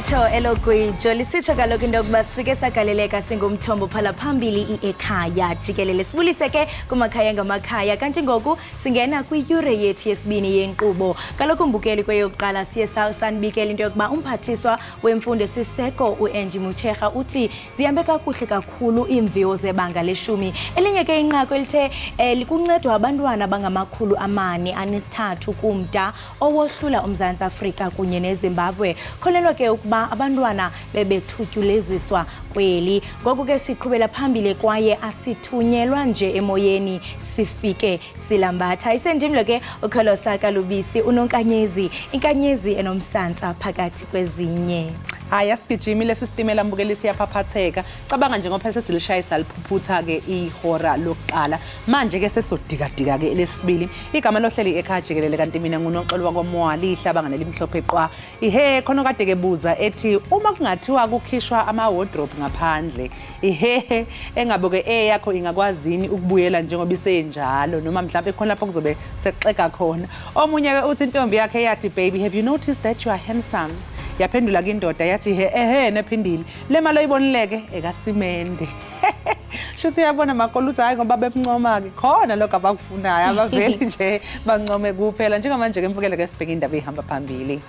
Lacho elogwijo lisitsho kaloku into yokuba sifike sagaleleka singumthombo phala phambili Ekhaya Jikelele sibulise ke kumakhaya ngamakhaya kanti ngoku singena kwiyure yethu yesibini yenkqubo kaloku mbukeli kweyokuqala siye sanibikela into yokuba umphathiswa wemfundo esiseko uAngie Motshekga uthi zihambe kakuhle kakhulu iimviwo zebanga leshumi elinye ke inqaku elithe likuncedwa abantwana abangama-443 kumda owohlula uMzantsi Afrika kunye neZimbabwe kholelwa ke ukuba abantwana bebethutyuleziswa kweli ngoku ke siqhubela phambili kwaye asithunyelwa nje emoyeni sifike silambatha isendimlo ke ukholosa kalubisi unonkanyezi inkanyezi enomsantsa phakathi kwezinye Haya sigijimile sisitimela mbukeli siyaphaphatheka cabanga nje ngoba sesilishayisa liphuputha ke ihora lokuqala manje ke sesodika ke lesibili igama lohleli Ekhaya Jikelele kanti mina ngunoxolo wakoMwali ihlaba ngane limhlophe qwa ihe khona kade ke buza ethi uma kungathiwa kukhishwa ama wardrobe ngaphandle ihe engabe ke yakho ingakwazini ukubuyela njengoba isenjalo noma mhlawumbe khona lapho kuzobe sekuxeka khona omunye ke uthi intombi yakhe yathi baby have you noticed that you are handsome yaphendula ke indoda yathi nephindile le mali oyibonileke ekasimende shuthi uyabona makoluthi hayi ngoba bebuncoma ke khona lokho abakufunayo abaveli nje bancome kuphela njengamanje ke mbukele ke sibheke indaba ehamba phambili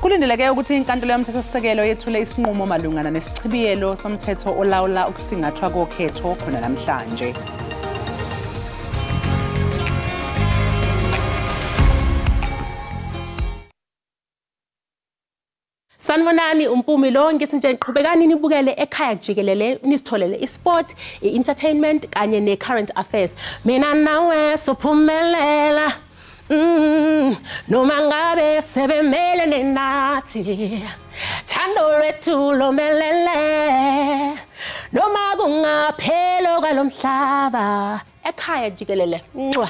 kulindeleke ukuthi inkantolo yomthethosisekelo yethule isinqumo malungana nesichibiyelo somthetho olawula ukusingathwa kokhetho khona namhlanje. Sanibonani umpumi lo ngisinje niqhubekani nibukele Ekhaya Jikelele nisitholele isport entertainment kanye necurrent affairs mina nawe sophumelela noma ngabe sebemelene nathi thando lwethu lomelele noma kungaphelo kwalomhlaba Ekhaya Jikelele ncwa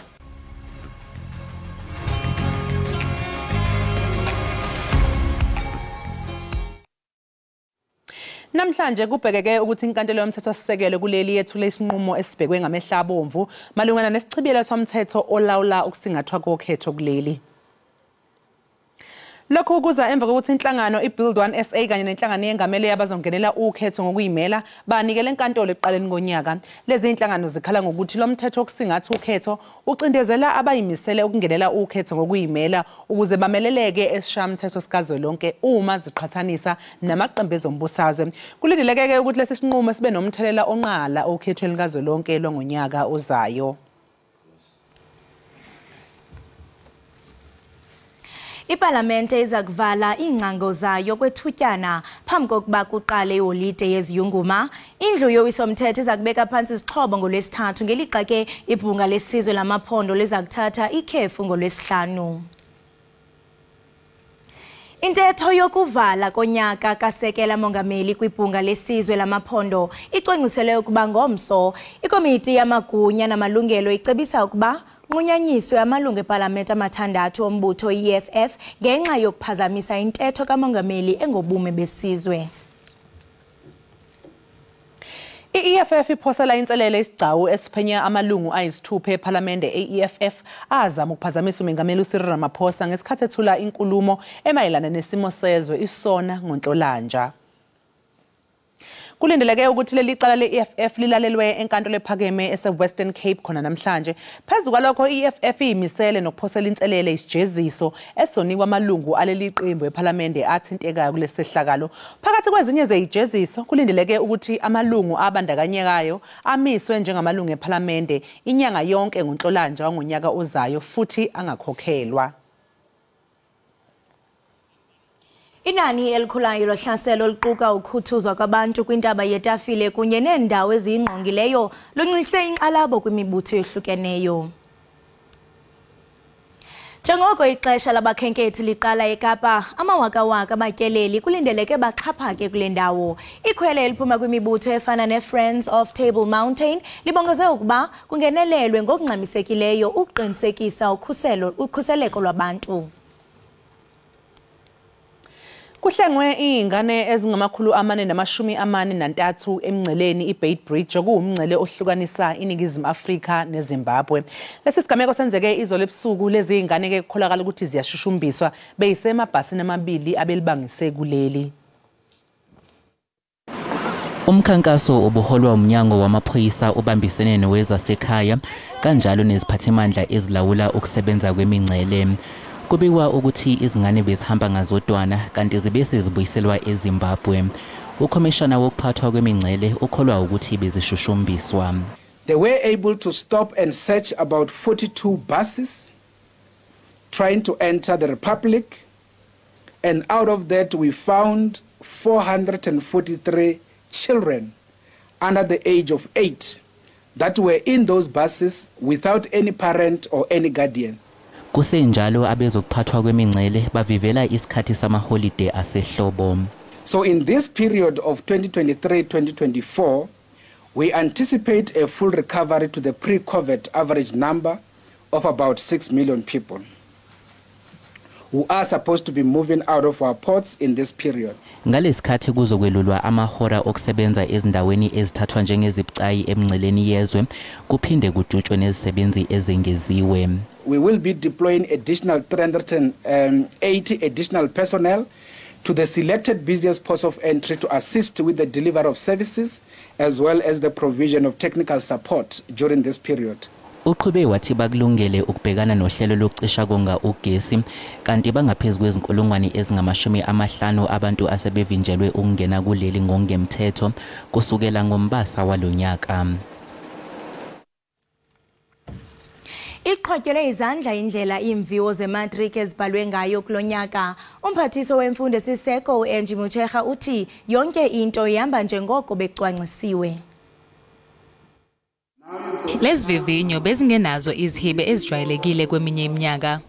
Namhlanje kubhekeke ukuthi inkantolo yomthethosisekelo kuleli yethule isinqumo esibhekwe ngamehla abomvu malungana nesichibiyelo somthetho olawula ukusingathwa kokhetho kuleli. Lokho kuza emva kokuthi inhlangano iBuild One SA kanye nenhlangano yengamele yabazongenela ukhetho ngokuyimela banikele enkantolo eqaleni konyaka. Lezi inhlangano zikhala ngokuthi lo mthetho wokusingatha ukhetho ucindezela abayimisele ukungenela ukhetho ngokuyimela ukuze bameleleke esishamthetho sikazwelonke uma ziqhathanisa namaqembu ezombusazwe. Kulindeleke ke ukuthi lesi sinqumo sibe nomthelela onqala okhethweni likazwelonke longonyaka ozayo. Iparlamente iza kuvala ingcango zayo kwethutyana phambi kokuba kuqale iholide yeziyunguma. Indlu yowiso-mthetho iza kubeka phantsi izixhobo ngolwesithathu ngelixa ke ibhunga lesizwe lamaphondo liza kuthatha ikhefu ngolwesihlanu. Intetho yokuvala konyaka kasekela mongameli kwibhunga lesizwe lamaphondo icwangciselwe ukuba ngomso ikomiti yamagunya namalungelo icebisa ukuba nqunyanyiswe amalungu eParlamente amathandathu ombutho EFF ngenxa yokuphazamisa intetho kamongameli engobume besizwe. I-EFF iphosela inselele isigcawu esiphenya amalungu ayisithupha eParlamente e-EFF azama ukuphazamisa umengameli uCyril Ramaphosa ngesikhathi ethula inkulumo emayelana nesimo sezwe isona ngoNhlolanja. Kulindeleke ukuthi leli cala le-EFF lilalelwe enkantolo ephakeme ese-Western Cape khona namhlanje. Phezu kwalokho i-EFF iyimisele nokuphosela inselele isijeziso esonikwa amalungu aleli qembu eParlamente athintekayo kulesi sehlakalo. Phakathi kwezinye zezijeziso kulindeleke ukuthi amalungu abandakanyekayo amiswe njengamalungu eParlamente inyanga yonke ngoNhlolanja wangonyaka ozayo futhi angakhokhelwa. Inani elikhulayo lohlaselo liquka ukhuthuzwa kwabantu kwintaba yetafile kunye neendawo eziyingqongileyo lunxilise inkxalabo kwimibutho ehlukeneyo. Njengoko ixesha labakhenkethi liqala eKapa, amawakawaka abatyeleli kulindeleke baxhaphake kule ndawo. Ikhwele eliphuma kwimibutho efana ne-Friends of Table Mountain libongoze ukuba kungenelelwe ngokungxamisekileyo ukuqinisekisa ukhuseleko lwabantu. Kuhlengwe ingane ezingamakhulu amane namashumi amane nantathu emngceleni iBeit Bridge okuwumngcele ohlukanisa iningizimu Afrika neZimbabwe. Lesi sigameko senzeke izolo ebusuku lezi ingane ke kukholakala ukuthi ziyashushumbiswa beyisemabhasini amabili abelibangise kuleli. Umkhankaso obuholwa umnyango wamaphoyisa ubambisene nowezasekhaya kanjalo neziphathimandla ezilawula ukusebenza kwemingcele. Kubikwa ukuthi izingane bezihamba ngazodwana kanti zibese zibuyiselwa eZimbabwe. Ukhomishana wokuphathwa kwemingcele ukholwa ukuthi bezishushumbiswa. They were able to stop and search about 42 buses trying to enter the Republic, and out of that we found 443 children under the age of 8 that were in those buses without any parent or any guardian. Kusenjalo abezokuphathwa kwemingcele bavivela isikhathi samaholiday asehlobo. So in this period of 2023-2024, we anticipate a full recovery to the pre-COVID average number of about 6 million people who are supposed to be moving out of our ports in this period. Ngalesikhathi kuzokwelulwa amahora okusebenza ezindaweni ezithathwa njengezibucayi emingceleni yezwe kuphinde kujutshwe nezisebenzi ezengeziwe. We will be deploying additional 380 additional personnel to the selected busiest ports of entry to assist with the delivery of services as well as the provision of technical support during this period. Uqhube wathi bakulungele ukubhekana nohlelo lokucisha konga ugesi kanti bangaphezulu kwezinkulungwane ezingama-50 abantu asebevinjelwe ukungena kuleli ngokungemthetho kusukela ngoMbasa walonyaka. Iqhotyelwe izandla indlela imviwo zematric ezibhalwe ngayo kulonyaka. Umphathiso wemfundo esiseko uAngie Motshekga uthi yonke into ihamba njengoko becwangcisiwe. Lezi vivinyo bezingenazo izihibe ezijwayelekile kweminye iminyaka.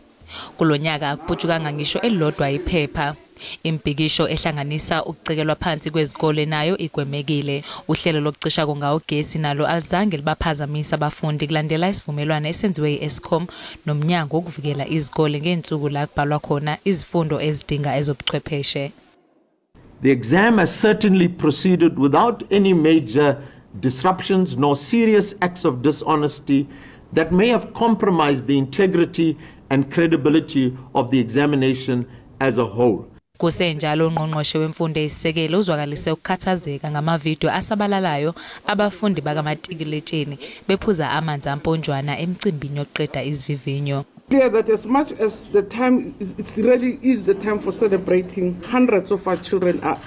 Kulonyaka akuputshukanga ngisho elilodwa iphepha. Impikisho ehlanganisa ukucekelwa phansi kwezikole nayo igwemekile. Uhlelo lokucisha konga ugesi nalo alizange libaphazamisa abafundi kulandela isivumelwano esenziwe iEskom nomnyango wokuvikela izikole ngensuku la kubhalwa khona izifundo ezidinga ezobuchwepheshe. The exam has certainly proceeded without any major disruptions nor serious acts of dishonesty that may have compromised the integrity and credibility of the examination as a whole. Kusenjalo ungqongqoshe wemfundo esisekelo uzwakalise ukukhathazeka ngamavidiyo asabalalayo abafundi bakamatikiletsheni bephuza amanzi amponjwana emcimbini yokuqeda izivivinyo. Clear that as much as the time it really is the time for celebrating, hundreds of our children are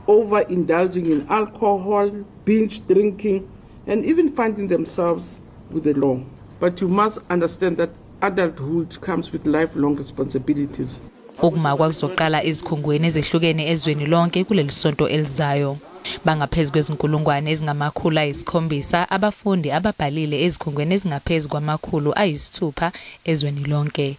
overindulging in alcohol, binge drinking, and even finding themselves with the law. But you must understand that adulthood comes with lifelong responsibilities. Ukumakwa kuzoqala izikhungweni ezehlukene ezweni lonke kuleli sonto elizayo. Bangaphezulu kwezinkulungwane ezingama-700 abafundi ababhalile ezikhungweni ezingaphezulu kwama-600 ezweni lonke.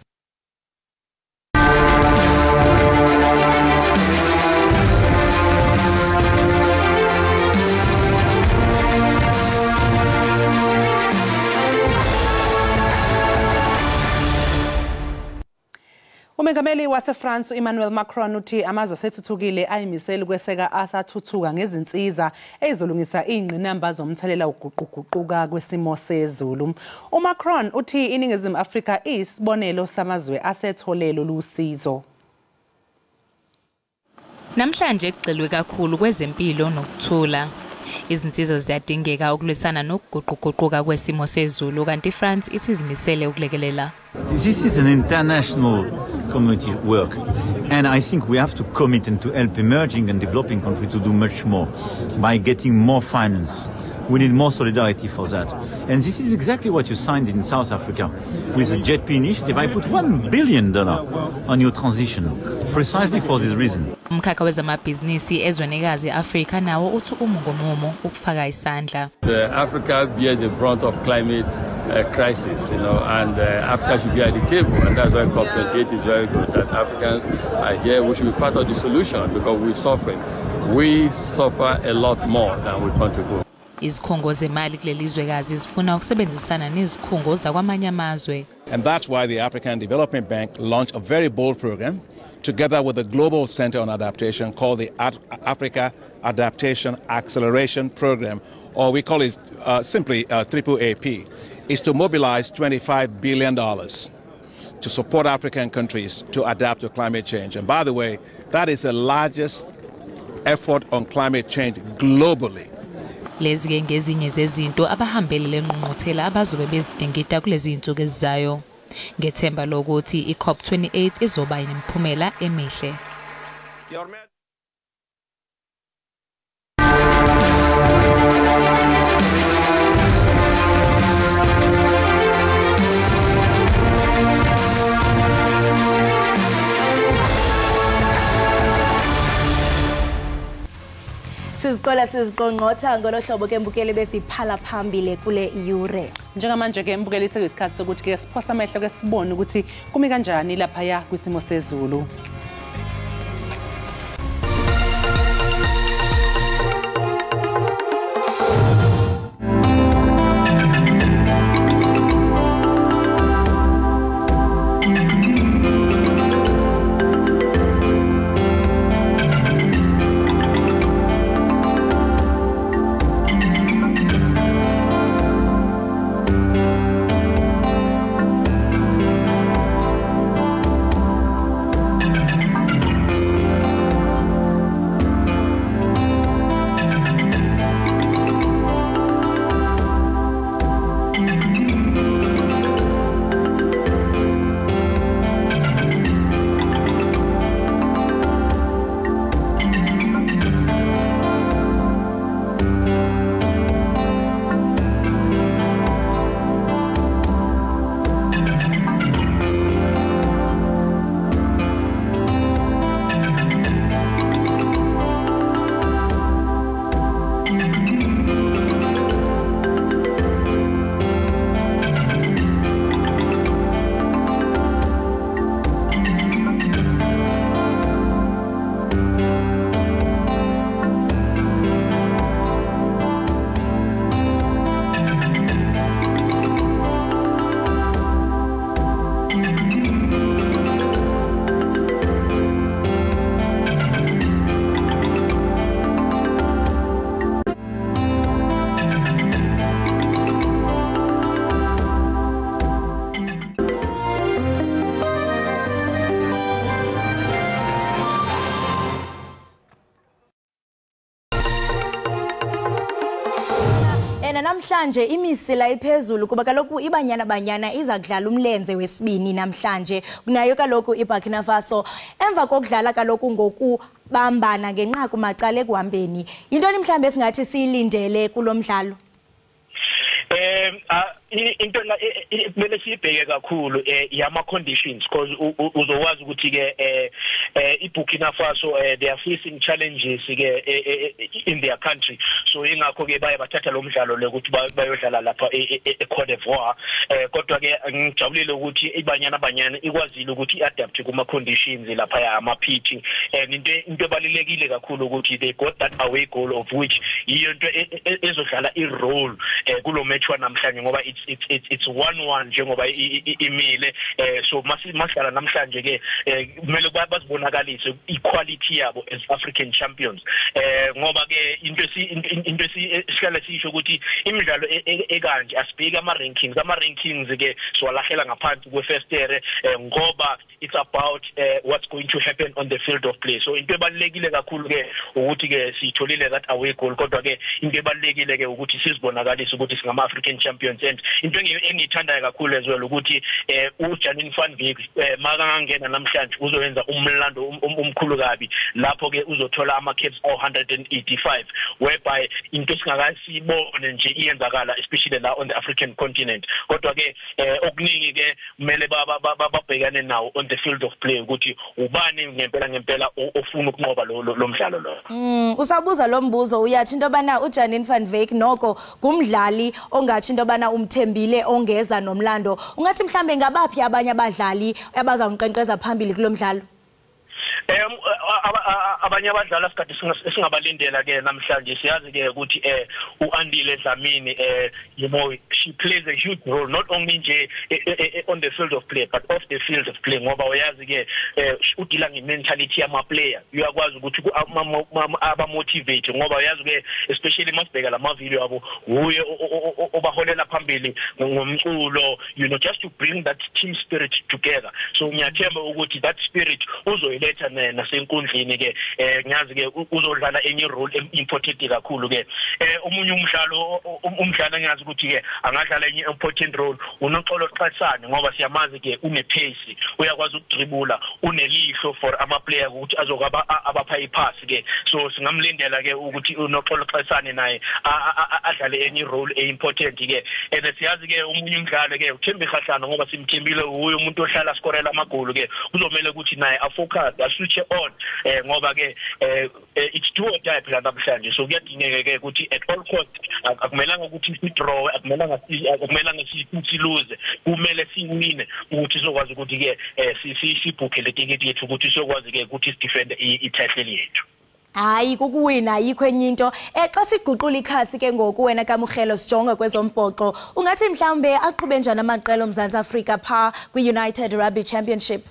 Umengameli waseFrance Emmanuel Macron uthi amazwe asethuthukile ayimisela ukweseka asathuthuka ngezinsiza ezolungisa ingqinamba zomthelela uguquguquka kwesimo sezulu. uMacron uthi iningizimu Afrika isibonelo samazwe asetholelo lusizo. Namhlanje kucelwe kakhulu kwezempilo nokuthula. Izinsiza ziyadingeka ukulwisana nokuguquguquka kwesimo sezulu kanti France isizimisele ukulekelela. This is an international community work, and I think we have to commit and to help emerging and developing countries to do much more by getting more finance. We need more solidarity for that. And this is exactly what you signed in South Africa with the JETP initiative. I put $1 billion on your transition, precisely for this reason. Umkhakha wezamabhizinisi ezwenikazi Afrika nawo uthi umungomumo ukufaka isandla. Africa bears the brunt of climate crisis, and Africa should be at the table, and that's why COP28 is very good. That Africans are here, we should be part of the solution because we're suffering. We suffer a lot more than we contribute. Izikhungo zemali kuleli zwekazi zifuna ukusebenzisana nezikhungo zakwamanye amazwe. And that's why the African Development Bank launched a very bold program together with the Global Center on Adaptation called the Africa Adaptation Acceleration Program, or we call it simply AAAP, is to mobilize $25 billion to support African countries to adapt to climate change. And by the way, that is the largest effort on climate change globally. Lezi ngezinye zezinto abahambele lenqonqothela abazobe bezidingida kulezi insuku ezizayo. Ngethemba lokuthi iCOP28 izoba yimiphumela emihle. Siziqola siziqonqotha ngolohlobo ke mbukeli besiphala phambili kule iyure. Njengamanje ke mbukeli sekuyisikhathi sokuthi ke siphosa amehlo ke sibone ukuthi kumi kanjani lapha ya kwisimo sezulu. Namhlanje imisila iphezulu kuba kaloku iBanyana Banyana iza kudlala umlenze wesibini namhlanje kunayo kaloku iBurkina Faso emva kokudlala kaloku ngokubambana ngenqaku macala ekuhambeni yintoni mhlambe esingathi siyilindele kulomdlalo into la kumele sibheke kakhulu yama conditions because uzokwazi ukuthi ke iBurkina Faso they are facing challenges ke in their country so ingakho ke baye bathatha lo mdlalo lokuthi bayodlala lapha eCote d'Ivoire kodwa ke ngijabulile ukuthi iBanyana Banyana ikwazile ukuthi iadapt kuma conditions lapha yama pitch and into ebalekile kakhulu ukuthi they got that away goal of which iyo into ezodlala irole kulo match namhlanje ngoba it's 1-1 njengoba imile so masidlala namhlanje ke kumele bazibonakalise equality yabo as African champions ngoba ke into sihlala sisho ukuthi imidlalo ekanje asibheke ama rankings ke swalahela ngaphansi kwefestere ngoba it's about what's going to happen on the field of play so into ebalekile kakhulu ke ukuthi ke sitholile that away goal kodwa ke into ebalekile ke ukuthi sizibonakalise ukuthi singama African champions and into engiyithandayo kakhulu ezwela ukuthi uJanine van Beek makangena namhlanje uzoyenza umlando omkhulu kabi lapho ke uzothola ama caps 185 whereby into singakasibone nje iyenzakala especially la on the African continent kodwa ke okuningi ke kumele babhekane nawo on the field of play ukuthi ubani ngempela ofuna ukunqoba lo mdlalo lo usabuza lo mbuzo uyathi into bana uJanine van Beek noko kumdlali ongathi into bana umthembile ongeza nomlando ungathi mhlambe ngabaphi abanye abadlali abazawunqenqeza phambili kulomdlalo abanye abadlali asikade singabalindela ke namhlanje siyazi ke ukuthi uAndile Dlamini you know she plays a huge role not only nje on the field of play but off the field of play ngoba uyazi ke udila ngementality yama player uyakwazi ukuthi aba motivate ngoba uyazi ke especially masibheka lama video abo uye obaholela phambili ngomculo you know just to bring that team spirit together so ngiyathemba ukuthi that spirit uzoyiletha nasenkundleni ke ngiyazi ke uzodlala enye role important kakhulu ke umunye umdlalo ngiyazi ukuthi ke angadlala enye important role unoxolo xasana ngoba siyamazi ke une pace uyakwazi ukudribula unelihlo for ama player ukuthi azokaba abapha ipass ke so singamlindela ke ukuthi unoxolo xasana naye adlale enye role important ke siyazi ke umunye umdlalo ke uThembi Kgahlano ngoba simthembile uyo umuntu ohlala skorela amagoli ke uzomela ukuthi naye afocus switch on ngoba ke it's do or die phela namhlanje so kuyadingeka ke ukuthi at all cost akumelanga ukuthi sidraw akumelanga sithi lose kumele siwine ukuthi sizokwazi ukuthi ke sibhukhe le ticket yethu ukuthi sizokwazi ke ukuthi sidefend i-title yethu. Hayi kukuwina ayikho enye into xa siguqula ikhasi ke ngoku wena kaMugelo sijonga kwezombhoxo ungathi mhlambe aqhube njani amaqela oMzantsi Afrika pha kwi-United Rugby Championship.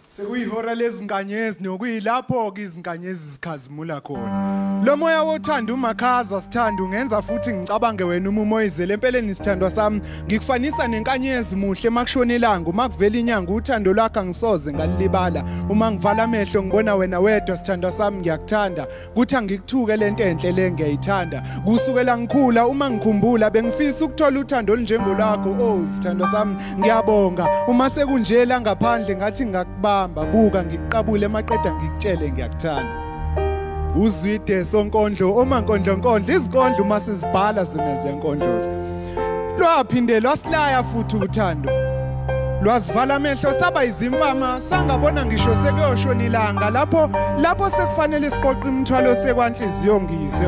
Sekuyihora lezinkanyezi nokuyilapho ke izinkanyezi zikhazimula khona. Lo moya wothanda uMakhaza sithanda ungenza futhi ngicabange wena uMoyizele empeleni sithandwa sami ngikufanisa nenkanyezi muhle makushonelanga uma kuvela inyanga uthando lwakhe angisoze ngalibala uma ngivala amehlo ngibona wena wedwa sithandwa sami ngiyakuthanda kuthi angikuthuke lento enhle le ngiyayithanda kusukela ngikhula uma ngikhumbula bengifisa ukuthola uthando olunjengolakho sithandwa sami ngiyabonga uma sekunjela ngaphandle ngathi ngakubamba buka ngikuqabule emaqeda ngikutshele ngiyakuthanda. Uzwide sonkondlo omankondlo izikondlo uma sizibhala zona zenkondlozi lwaphinde lwasilaya futhi uthando lwazivala amehlo saba izimfama sangabona ngisho sekuyoshona ilanga lapho sekufanele siqoqa imithwalo sekwanhliziyo ngise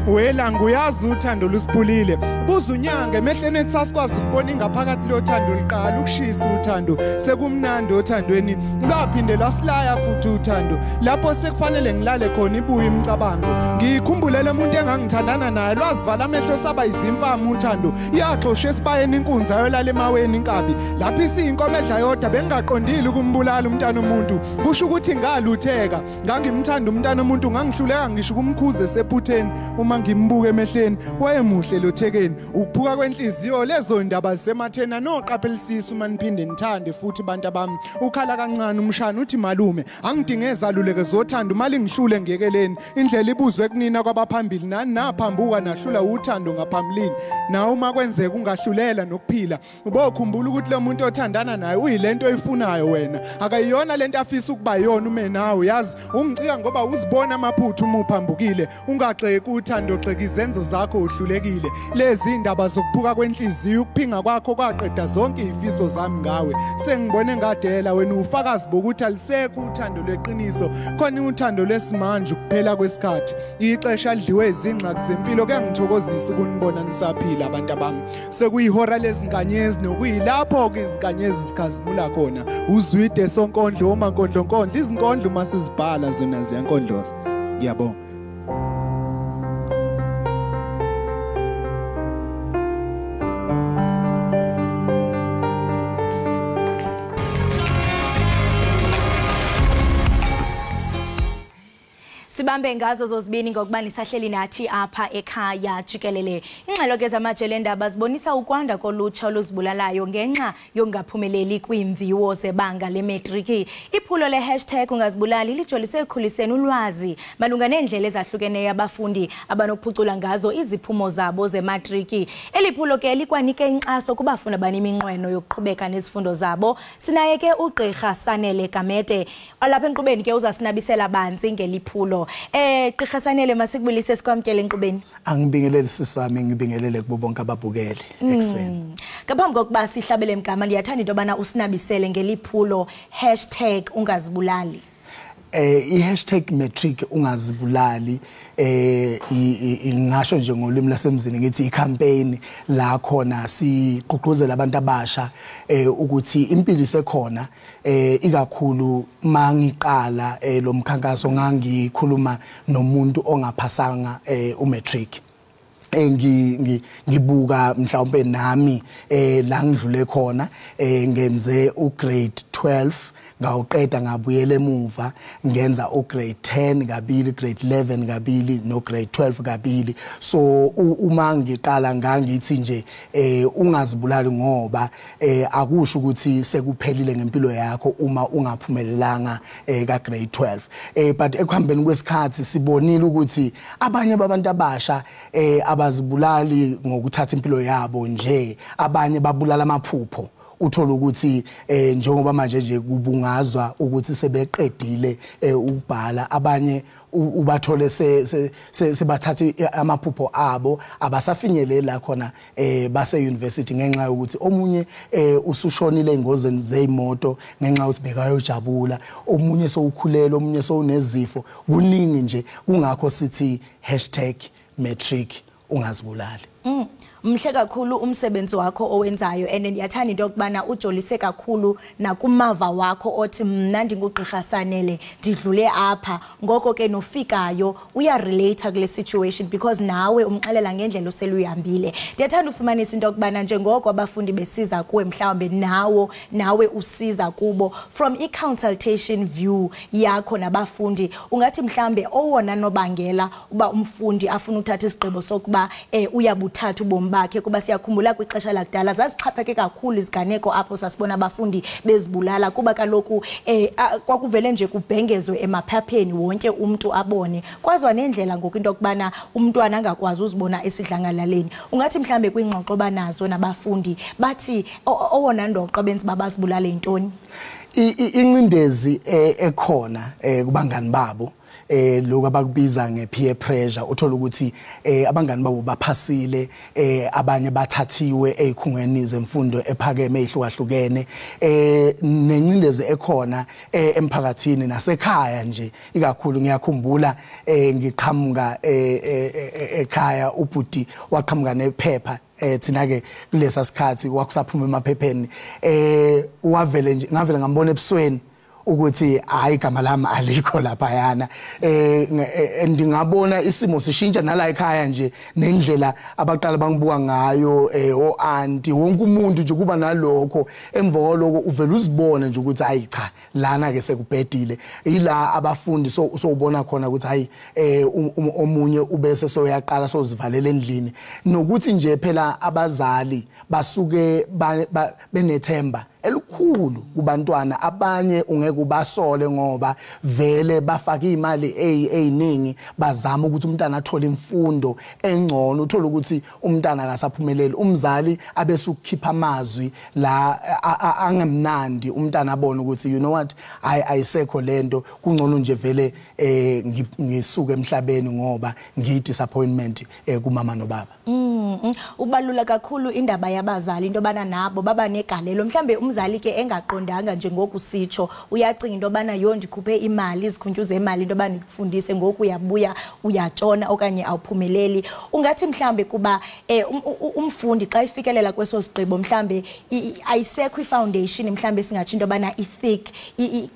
welanga uyazi uthando lusiphulile buza unyanga emehleni ethi sasikwazi ukubona ingaphakathi lothando liqala ukushisa uthando sekumnandi othandweni lwaphinde lwasilaya futhi uthando lapho sekufanele ngilale khona ibuye imicabango ngikhumbulele umuntu engangithandana naye lwazivala amehlo saba izimfama uthando yaxoshwe esibayeni inkunzi ayolala emaweni inkabi lapho inkomo edla yodwa bengaqondile ukumbulala umntana omuntu kusho ukuthi ngalutheka ngangimthanda umntana omuntu ngangihluleka ngisho kumkhuze sephutheni uma ngimbuka emehleni wayemuhle lothekeni ukuphuka kwenhliziyo lezo ndaba zisemathena noqaphelisisa uma niphinde nithande futhi bantu bami ukhala kancane umshana uthi malume angidingeza luleke zothanda mali ngihlule ngekeleni indlela ibuzwe kunina kwabaphambili nani naphambuka nahlula uthando ngaphambilini na uma kwenzeka ungahlulela nokuphila ubokhumbula ukuthi lo muntu othanda naye uyilento oyifunayo wena akayiyona lento afisa ukuba yona ume nawe yazi ungicika ngoba uzibona amaphuthu umuphambukile ungagxeki uthando gxeki izenzo zakho uhlulekile lezi ndaba zokuphuka kwenhliziyo ukuphinga kwakho kwaqeda zonke izifiso zami ngawe sengibone ngadela wena ufakazi bokuthi alisekho uthando lweqiniso khona uthando lesimanje ukuphela kwesikhathi ixesha lidliwe izingxaki zempilo kuyangithokozisa ukunibona nisaphila abantu abami sekuyihora lezinkanyezi nokuyilapho ke izinkanyezi zikhazimula khona uzwide sonkondlo omankondlo izinkondlo masizibhala zona ziyankondloza ngiyabonga. Sibambe ngazo zozibini ngokuba nisahleli nathi apha ekhaya jikelele. Ingxelo ke zamajele endaba zibonisa ukwanda kolutsha oluzibulalayo ngenxa yongaphumeleli kwiimviwo zebanga lemetriki. Iphulo le #ungazibulali lijolise ekukhuliseni ulwazi malunga neendlela ezahlukeneyo abafundi abanokuphucula ngazo iziphumo zabo zematriki. Eliphulo ke likwanike inkxaso kubafundi abaneminqweno yokuqhubeka nezifundo zabo. Sinaye ke uGqirha Sanele Kamete alapha enkqubeni ke uzasinabisela banzi ngeliphulo. Gqirha Sanele masikubulise sikwamkele enkqubeni. Angibingelele siswami ngibingelele kubo bonke ababukeli ekseni. Ngaphambi kokuba sihlabele igama ndiyathanda into bana usinabisele ngeliphulo #ungazibulali. i #matric ungazibulali ingasho nje ngolimi lasemzini ngithi icampaign la khona siqhuquzela abantu abasha ukuthi impilo isekhona ikakhulu mangiqala lo mkhankaso ngangikhuluma nomuntu ongaphasanga umatric ngibuka mhlawumbe nami la ngidlule khona ngenze ugrade 12 ngawuqeda ngabuyela emuva ngenza ugrade 10 kabili grade 11 kabili no grade 12 kabili so uma ngiqala ngangithi nje ungazibulali ngoba akusho ukuthi sekuphelile ngempilo yakho uma ungaphumelelanga ka grade 12 but ekuhambeni kwesikhathi sibonile ukuthi abanye babantu abasha abazibulali ngokuthatha impilo yabo nje abanye babulala amaphupho uthola ukuthi njengoba manje nje kubungazwa ukuthi sebeqedile ukubhala abanye ubathole sebathatha amaphupho abo abasafinyelela khona base university ngenxa yokuthi omunye usushonile engozeni zeimoto ngenxa yokuthi bekayojabula omunye sowukhulela omunye sowunezifo kuningi nje kungakho sithi #matric ungazibulali. Mhle kakhulu umsebenzi wakho owenzayo and ndiyathanda into yokubana ujolise kakhulu nakumava wakho othi mna ndingugqirha Sanele ndidlule apha ngoko ke nofikayo uya relate kule situation because nawe umxelela ngendlela oseluyihambile. Ndiyathanda ufumanisa into yokubana njengoko abafundi besiza kuwe mhlawumbe nawe usiza kubo from i-consultation view yakho nabafundi ungathi mhlawumbe owona nobangela uba umfundi afuna uthatha isigqibo sokuba uyabuthatha ubomi bakhe kuba siyakhumbula kwixesha lakudala zasichapheke kakhulu iziganeko apho sasibona abafundi bezibulala kuba kaloku kwakuvele nje kubhengezwe emaphapheni wonke umuntu abone kwazwa nendlela ngoku into yokubana umntwana angakwazi uzibona esidlangalaleni ungathi mhlambe kwingxoxo banazo nabafundi bathi owona ndoqo benzi babazibulala intoni incindezi ekhona kubangani babo lokho abakubiza ngepeer pressure uthola ukuthi abangani babo baphasile abanye bathathiwe ezikhungweni zemfundo ephakeme ezihlukahlukene nencindezi ekhona emphakathini nasekhaya nje ikakhulu ngiyakhumbula ngiqhamuka ekhaya ubhuti waqhamuka nephepha thina ke kulesa sikhathi wakusaphuma emaphepheni ngavele ngambona ebusweni ukuthi hayi igama lami alikho lapha yana ngingabona isimo sishintsha nala ekhaya nje nendlela abaqala bangibuka ngayo auntie wonke umuntu nje kuba nalokho emva kwaloko uvela uzibona nje ukuthi hayi cha lana ke sekubhedile ila abafundi so ubona khona ukuthi hayi omunye ubese soyaqala sozivalela endlini nokuthi nje phela abazali basuke benethemba elikhulu kubantwana abanye ungeke ubasole ngoba vele bafaka imali eziningi bazama ukuthi umntana athole imfundo engcono uthola ukuthi umntana akasaphumeleli umzali abese ukukhipha amazwi la angemnandi umntana abone ukuthi you know what ayisekho lento kungcono nje vele ngisuke emhlabeni ngoba ngidisappointment kumama nobaba. Ubalula kakhulu indaba yabazali into bana nabo baba negalelo mhlambe umzali ke engaqondanga nje ngokusitsho uyacinga into bana yo ndikhuphe imali izikhuntyuze imali into bana nikufundise ngoku uyabuya uyatshona okanye awuphumeleli ungathi mhlambe kuba umfundi xa ifikelela kweso sigqibo mhlambe ayisekho ifoundation mhlambe singathi into bana ithick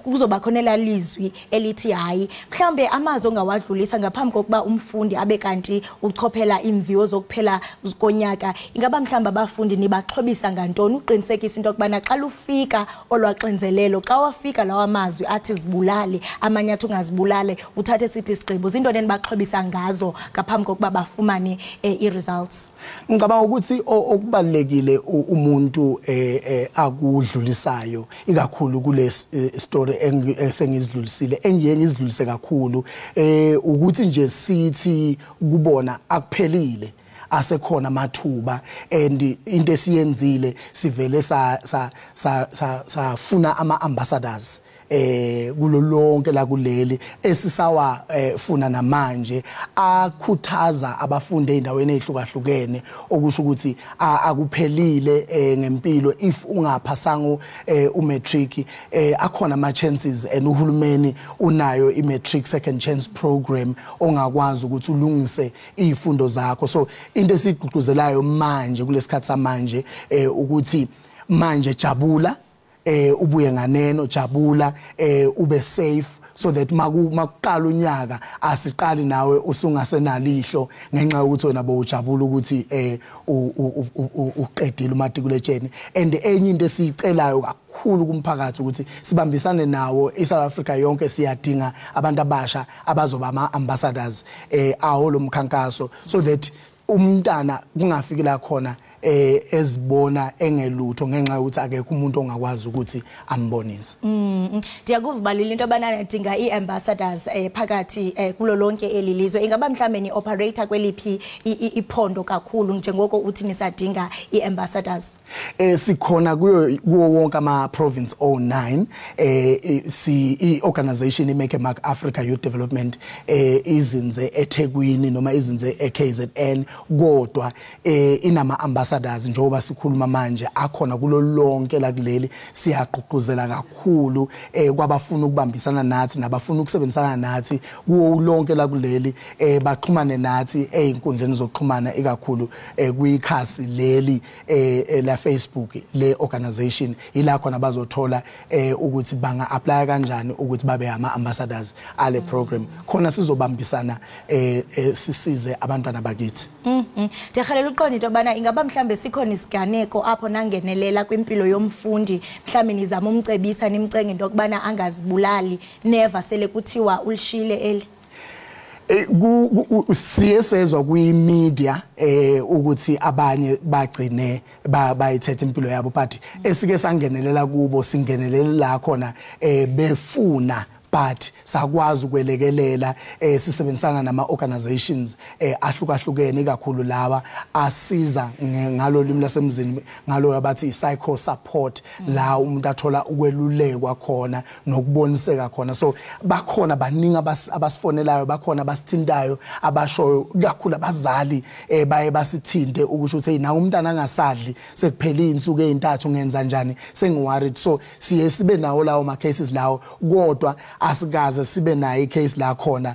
kuzoba khonela lizwi elithi hayi mhlambe amazwi ongawadlulisa ngaphambi kokuba umfundi abe kanti uchophela imviwo zokuphela konyaka ingaba mhlamba abafundi nibaxhobisa ngantoni uqinisekisa into kubana xa lufika olwaxinzelelo xa wafika lawa amazwi athi zibulale amanyathi ungazibulale uthathe siphi isigqibo izinto nibaxhobisa ngazo ngaphambi kokuba bafumane i-results. Ngicabanga ukuthi okubalekile umuntu akudlulisayo ikakhulu kule story esengizidlulisile engiye ngizidlulise kakhulu ukuthi nje sithi kubona akuphelile asekhona amathuba and into esiyenzile sivele safuna ama ambassadors kulolonke la kuleli esisawa funa namanje akhuthaza abafundi eindaweni ezihlukahlukene okusho ukuthi akuphelile ngempilo if ungaphasanga umatric akhona ama chances and uhulumeni unayo imatric second chance program ongakwazi ukuthi ulungise izifundo zakho. So into esigqugquzelayo manje kulesikhathi samanje ukuthi manje jabula ubuye nganeno jabula ube safe so that makuqala unyaka asiqali nawe usungasenalihlo ngenxa yokuthi wena bowujabula ukuthi uqedile umatriculation. And enye into esicelayo kakhulu kumphakathi ukuthi sibambisane nawo eSouth Africa yonke siyadinga abantu abasha abazoba ama ambassadors awo lo mkhankaso so that umntana kungafiki la khona ezibona engelutho ngenxa ukuthi akekho umuntu ongakwazi ukuthi ambonise. Ndiyakuvubalila into abanana idinga iambassadors phakathi kulo lonke elilizwe. Ingaba mhlambe ni operator kweliphi iphondo kakhulu njengoko uthi nisadinga iambassadors? Sikhona kuwo wonke ama province 09 si organization imake mark Africa Youth Development izinze eThekwini noma izinze eKZN kodwa inama ambassadors njengoba sikhuluma manje akhona kulo lonke la kuleli siyaqhuquzela kakhulu kwabafuna ukubambisana nathi nabafuna ukusebenzisana nathi kuwo lonke la kuleli baxhumane nathi einkundleni zokuxhumana ikakhulu kuyikhasi leli la Facebook le organization ila khona bazothola ukuthi banga apply kanjani ukuthi babe ama ambassadors ale program khona sizobambisana sisize abantwana bakithi. Ndiyahalela uqonda into bana ingaba mhlambe sikhona isiganeko apho nangenelela kwimpilo yomfundi mhlambe nizama umcebisa nimcenge into kubana angazibulali never sele kuthiwa ulishile eli. Siyesezwa kwi-media ukuthi abanye bagcine bayithethe impilo yabo but esike sangenelela kubo singenelela la khona befuna but sakwazi ukwelekelela sisebenzisana nama organizations ahlukahlukene kakhulu lawa asiza ngalo limi lasemzini ngalo abathi psycho support la umuntu athola ukwelulekwa khona nokuboniseka khona. So bakhona baningi abasifonelayo bakhona basithintayo abashoyo kakhulu abazali baye basithinte ukusho ukuthi na umntana angasadli sekuphela izinsuku ezintathu ngenza njani sengiworried. So siye sibe nawo lawo ma cases lawo kodwa asikaze sibe naye icase la khona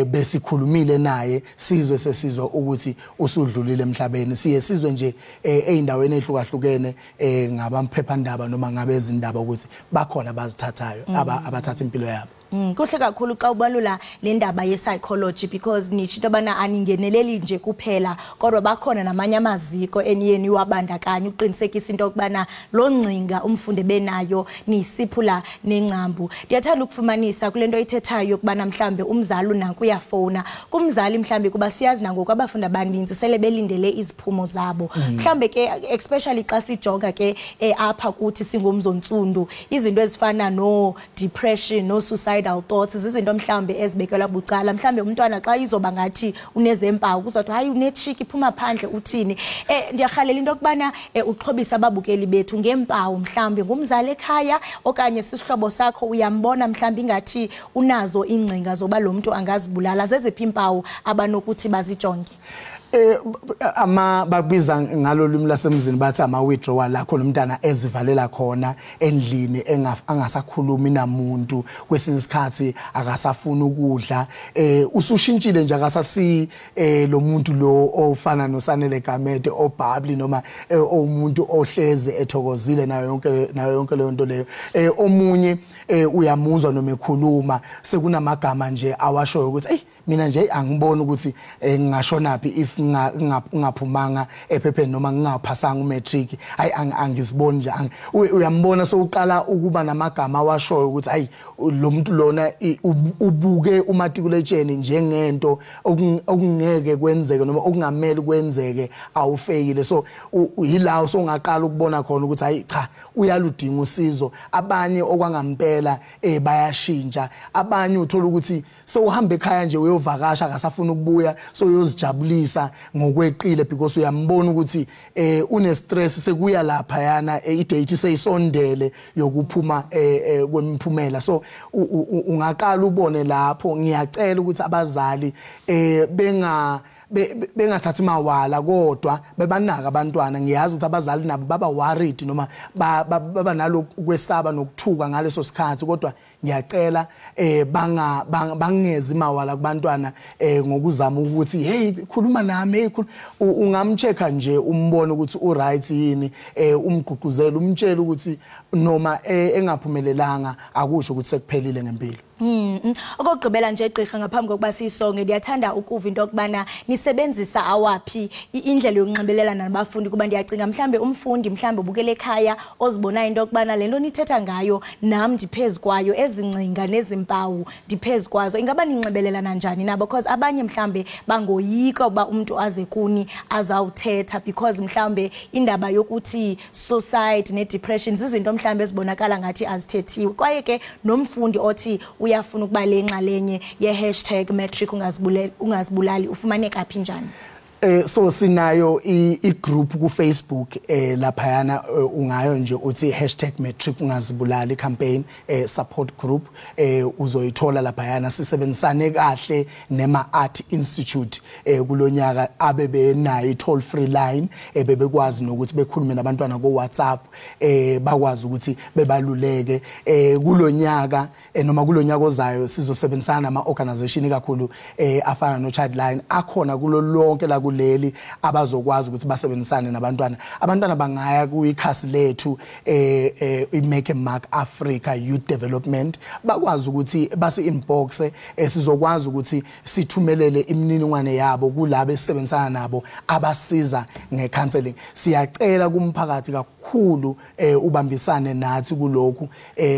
besikhulumile naye sizwe sesizwa ukuthi usudlulile emhlabeni. Siye sizwe nje eindaweni ehlukahlukene ngabamphephandaba noma ngabezindaba ukuthi bakhona bazithathayo abathatha impilo yabo. Kuhle kakhulu xa ubalula le ndaba ye psychology because nithi into bana aningeneleli nje kuphela kodwa bakhona namanye amaziko eniyeni wabandakanya uqinisekisa into kubana lo ngcinga umfundi benayo nisiphula nencambu. Ndiyathanda ukufumanisa kule nto ithethayo kubana mhlambe umzali unanku uyafona kumzali mhlambe kuba siyazi nangoku abafundi abaninzi sele belindele iziphumo zabo mhlambe ke especially xa sijonga ke apha kuthi singumzontsundu izinto ezifana no depression no suicide thoughts izinto mhlambe ezibekelwa bucala mhlambe umntwana xa izoba ngathi unezempawu kuzothi hayi unechiki iphuma phandle uthini. Ndiyahalela into kubana uxhobisa ababukeli bethu ngempawu mhlambe ngumzali ekhaya okanye sisihlobo sakho uyambona mhlambe ingathi unazo ingcinga zoba lo muntu angazibulala zeziphi impawu abanokuthi bazijonge. Babiza ngalo limi lasemzini bathi ama withdrawal la khona umntana ezivalela khona endlini angasakhulumi namuntu kwesinye isikhathi akasafuna ukudla usushintshile nje akasasi lo muntu lo ofana noSanele Gamede obhabli noma umuntu ohleze ethokozile nayo yonke leyo nto leyo omunye uyamuzwa noma ekhuluma sekunamagama nje awashoyo ukuthi mina nje angiboni ukuthi ngingashona phi if ngaphumanga ephepheni noma ngingaphasanga umatric hayi angiziboni nje uyambona sokuqala ukuba namagama awashoyo ukuthi hayi lo muntu lona ubuke umatriculation njengento okungeke kwenzeke noma okungamele kwenzeke awufeyile. So yilawo songaqala ukubona khona ukuthi hayi cha uyaludinga usizo. Abanye okwangampela bayashintsha abanye uthola ukuthi so uhamba ekhaya nje uyovakasha akasafuna ukubuya so uyozijabulisa ngokweqile because uyambona ukuthi une stress sekuya lapha yana idate seyisondele yokuphuma kwemiphumela so ungaqala ubone lapho ngiyacela ukuthi abazali bengathathi mawala kodwa bebanaka abantwana ngiyazi ukuthi abazali nabo baba worried noma baba nalokhu kwesaba nokuthuka ngaleso sikhathi kodwa ngiyacela bangezi mawala kubantwana ngokuzama ukuthi hey khuluma nami ungamcheka nje umbone ukuthi u right yini umgqugquzela umtshela ukuthi noma engaphumelelanga akusho ukuthi sekuphelile ngempilo. Okugqibela nje gqirha ngaphambi kokuba sisonke ndiyathanda ukuva into okubana nisebenzisa awaphi indlela yokunxibelelana nabafundi kuba ndiyacinga mhlambe umfundi mhlambe ubukele ekhaya ozibona into okubana lento nithetha ngayo nami ndiphezulu kwayo ezingcinga nezimpawu ndiphezulu kwazo ingaba ninxibelelana njani nabo because abanye mhlambe bangoyika uba umuntu aze kuni azawuthetha because mhlambe indaba yokuthi suicide ne depression izinto mhlambe ezibonakala ngathi azithethiwe kwaye ke nomfundi othi uyafuna ukuba lenxalenye ye #matric ungazibulali ufumaneka phi njani? So sinayo i-group ku Facebook lapha yana ungayo nje uthi #matric ungazibulali campaign support group uzoyithola lapha yana sisebenzisane kahle nema Art Institute kulonyaka abebenayo i-toll free line bebekwazi nokuthi bekhulume nabantwana ku WhatsApp bakwazi ukuthi bebaluleke kulonyaka noma kulonyaka ozayo sizosebenzisana nama organization kakhulu afana no Childline akhona kulo lonke la kuleli abazokwazi ukuthi basebenzisane nabantwana abantwana bangaya kuyikhasi lethu iMake a Mark Africa Youth Development bakwazi ukuthi base inbox sizokwazi ukuthi sithumelele imininingwane yabo kulabo esebenzisana nabo abasiza ngecounseling siyacela kumphakathi kakhulu ubambisane nathi kulokhu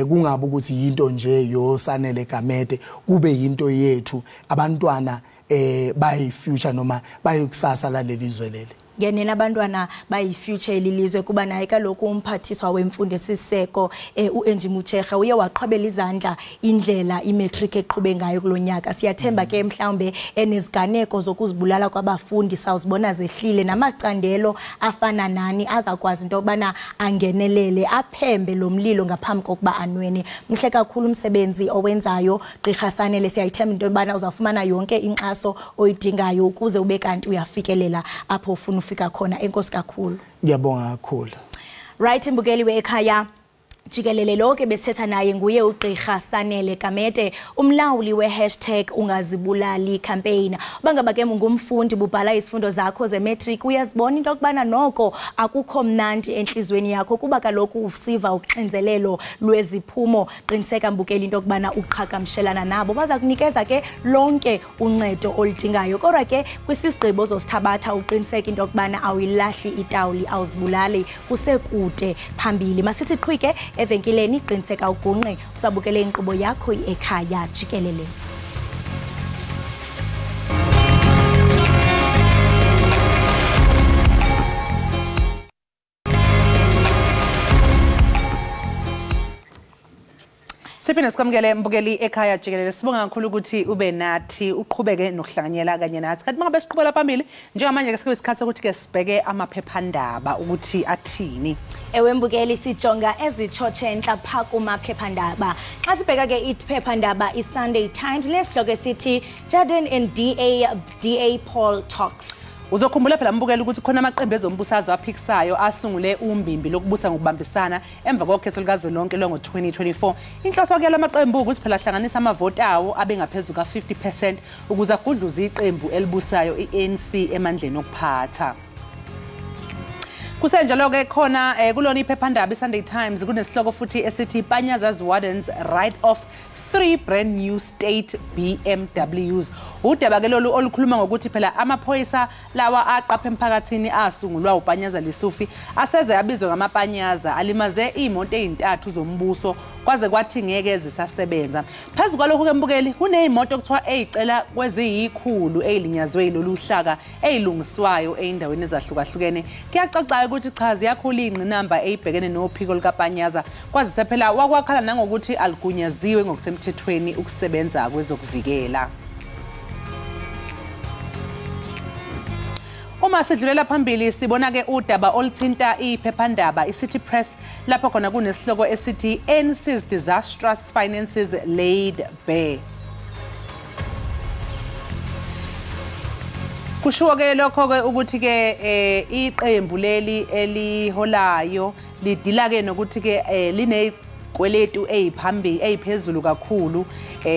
kungabe ukuthi yinto nje yosanele Gamede kube yinto yethu abantwana bayi future noma bayikusasa lalelizwe leli ngenena abantwana bayi future elilizwe kuba naye kaloko umphathiswa wemfundo esiseko uEnjimutshega uye waqhwebela izandla indlela imatric eqhube ngayo kulonyaka siyathemba ke mhlawumbe eneziganeko zokuzibulala kwabafundi sawuzibona zehlile namacandelo afana nani azakwazi into obana angenelele aphembe lomlilo ngaphambi kokuba anwene mhle kakhulu umsebenzi owenzayo gqirha Sanele siyayithemba into obana uzafumana yonke inkxaso oyidingayo ukuze ube kanti uyafikelela apho ufuna fika khona enkosi kakhulu ngiyabonga kakhulu right imbukeli wekhaya Jikelele lonke besithetha naye nguye uGqirha Sanele Gamede umlawuli we #ungazibulali campaign bangaba ke ngumfundi bubhala izifundo zakho ze-matric uyazibona into okubana noko akukho mnandi enhlizweni yakho kuba kaloku usiva uxinzelelo lweziphumo qiniseka mbukeli into okubana uqhagamshelana nabo baza kunikeza ke lonke uncedo olidingayo kodwa ke kwisisigqibo ozosithabatha uqiniseka into okubana awuyilahli itawuli awuzibulali kusekude phambili masithi qhwike evenkileni qiniseka ugunqe usabukele inkqubo yakho Ekhaya Jikelele. Siphinde sikamukele mbukeli Ekhaya Jikelele sibonga kakhulu ukuthi ube nathi uqhubeke nokuhlanganyela kanye nathi kanti mangabe siqhubela phambili njengamanje ke sikuyisikhathi ukuthi ke sibheke amaphephandaba ukuthi athini ewe mbukeli sijonga ezitshotshenhla pha kumaphephandaba xa sibheka ke iphephandaba iSunday Times lesihloko esithi Jordan and DA Paul talks uzokhumbula phela mbukeli ukuthi khona amaqembu ezombusazwe aphikisayo asungule umbimbi lokubusa ngokubambisana emva kokhetho likazwelonke longo-2024 inhloso ke lamaqembu ukuthi phela hlanganisa amavoti awo abengaphezulu ka-50% ukuze agudluze iqembu elibusayo i-ANC emandleni okuphatha kusenjalo ke khona kulona iphephandaba iSunday Times kunesihloko futhi esithi Panyaza's Wardens write off 3 brand new state BMWs Udaba ke lolu olukhuluma ngokuthi phela amaphoyisa lawa aqapha emphakathini asungulwa uPanyaza Lesufi aseze yabizwa ngamapanyaza alimaze imoto ezintathu zombuso kwaze kwathi ngeke zisasebenza. Phezu kwalokho ke mbukeli kunezimoto okuthiwa ezicela kweziyikhulu ezilinyazwe lolu hlaka ezilungiswayo eindaweni ezahlukahlukene. Kuyacaca ukuthi cha ziyakhula ingqinamba ezibhekene nophiko likaPanyaza kwazise phela wakwakhala nangokuthi aligunyaziwe ngokusemthethweni ukusebenza kwezokuvikela. Uma sidlulela phambili sibona ke udaba oluthinta iphephandaba iCity Press lapho khona kunesihloko esithi NC's disastrous finances laid bare. Kusho ke lokho ke ukuthi ke iqembu leli eliholayo lidila ke nokuthi ke linezikweletu eziphezulu kakhulu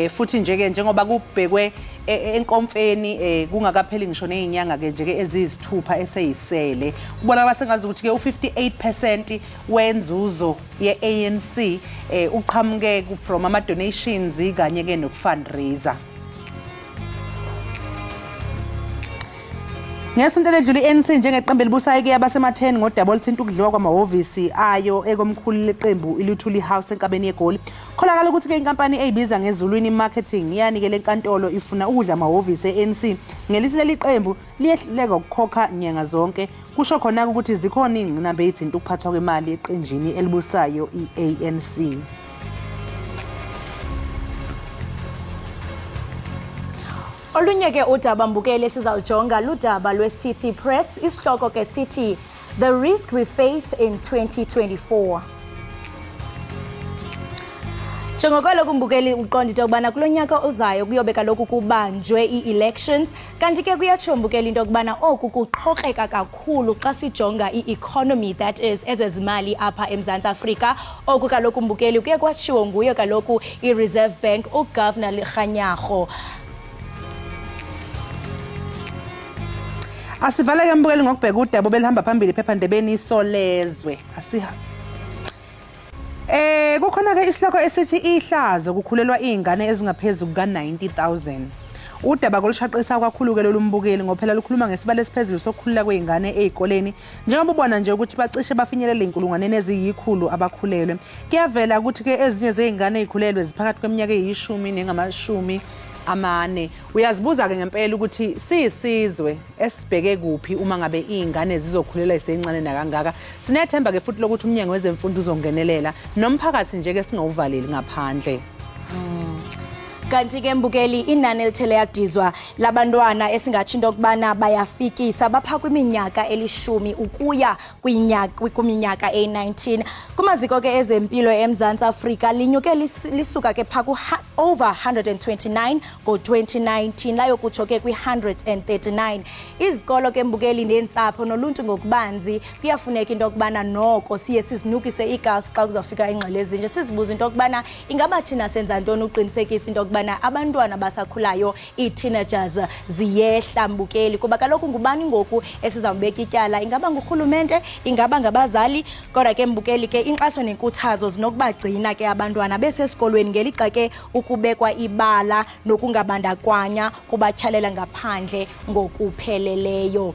futhi nje ke njengoba kubhekwe enkomfeni kungakapheli ngisho nezinyanga ke nje ke eziyisithupha eseyisele kubonakala sengazi ukuthi ke u58% wenzuzo yeANC uqhamuke from ama donations kanye ke nokufundraiser. Ngesonto ledlule iNC njengeqembu elibusayo ke yabasematheni ngodaba oluthinta ukudliwa kwamahhovisi ayo ekomkhulu leqembu iLuthuli House enkabeni yeGoli. Kholakala ukuthi ke inkampani ezibiza ngezulwini marketing yanikele enkantolo ifuna ukudla amahhovisi eNC ngelithi leli qembu liyehluleka ukukhokha nyanga zonke. Kusho khona ukuthi zikhona ingqinamba ezithinta ukuphathwa kwemali eqenjini elibusayo iANC. Olunye ke udaba mbukele sizawujonga ludaba lweCity Press isihloko ke sithi The Risk We Face in 2024. Njengokho kumbukeli uqondile ukubana kulonyaka ozayo kuyobe kaloku kubanjwe ii-elections kanti ke kuyatsho mbukeli into okubana oku kuqhokreka kakhulu xa sijonga i-economy that is ezezimali apha eMzantsi Afrika. Oku kaloku mbukeli kuye kwatshiwo nguye kaloku i-Reserve Bank uGovernor Ekhaya. Asivala ke mbukeli ngokubheka udaba belihamba phambili ephephandabeni isolezwe. Kukhona ke isihloko esithi ihlazo kukhulelwa izingane ezingaphezulu ka90,000. Udaba kolushaqisa kakhulu ke lolu mbukeli ngophela lukhuluma ngesibalo esiphezulu sokukhulula kwezingane ezikoleni njengoba ubona nje ukuthi bacishe bafinyelele inkulungwane eziyikhulu abakhulelwe. Kuyavela ukuthi ke ezinye zezingane ezikhulelwe ziphakathi kweminyaka eyishumi nengamashumi amane. Uyazibuza ke ngempela ukuthi siyisizwe esibheke kuphi uma ngabe izingane zizokhulela isencane nakangaka. Sinethemba ke futhi lokuthi umnyango wezemfundo uzongenelela nomphakathi nje ke singawuvaleli ngaphandle. Kanti ke mbukeli inani elithele yadizwa labantwana esingathi into okubana bayafikisa bapha kwiminyaka elishumi ukuya kwiminyaka e19 kumaziko ke ezempilo eMzantsi Afrika linyuke lisuka ke pha ku over 129 ngo2019 layo kutsho ke kwi139. Izikolo ke mbukeli nentsapho noluntu ngokubanzi kuyafuneka into okubana noko siye sizinukise igazi xa kuzafika ingqelezi nje sizibuza into okubana ingaba thina senza ntoni uqinisekisa into okubana abantwana basakhulayo ii-teenagers ziyehla mbukeli kuba kaloku ngubani ngoku esizawubeka ityala ingaba ngurhulumente ingaba ngabazali kodwa ke mbukeli ke inkxaso nenkuthazo zinokubagcina ke abantwana besesikolweni ngelixa ke ukubekwa ibala nokungabandakwanya kubatyhalela ngaphandle ngokupheleleyo.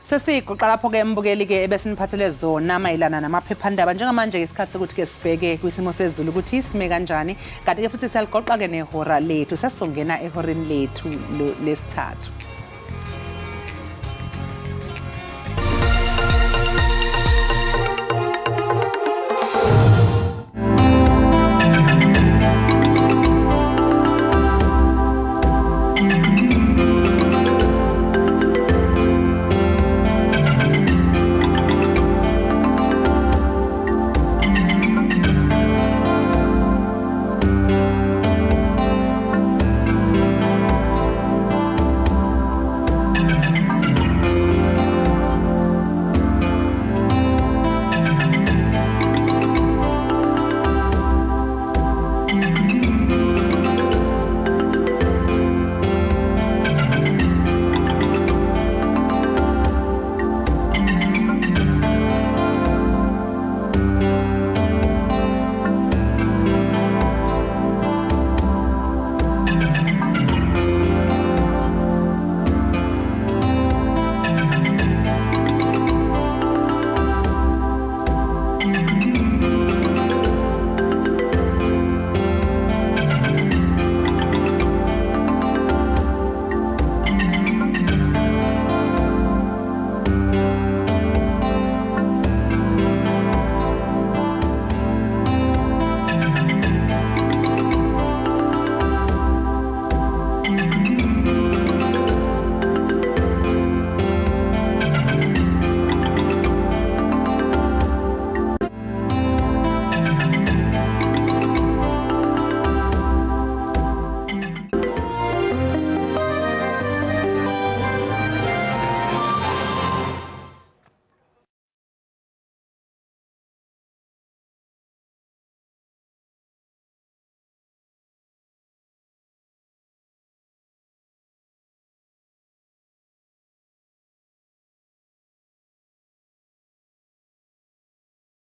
Sesigoqa lapho ke mbukeli ke ebesiniphathele zona mayelana namaphephandaba njengamanje isikhathi ukuthi ke sibheke kwisimo sezulu ukuthi sime kanjani kanti ke futhi siyaligoqa ke nehora lethu sesizongena ehoreni lethu lesithathu.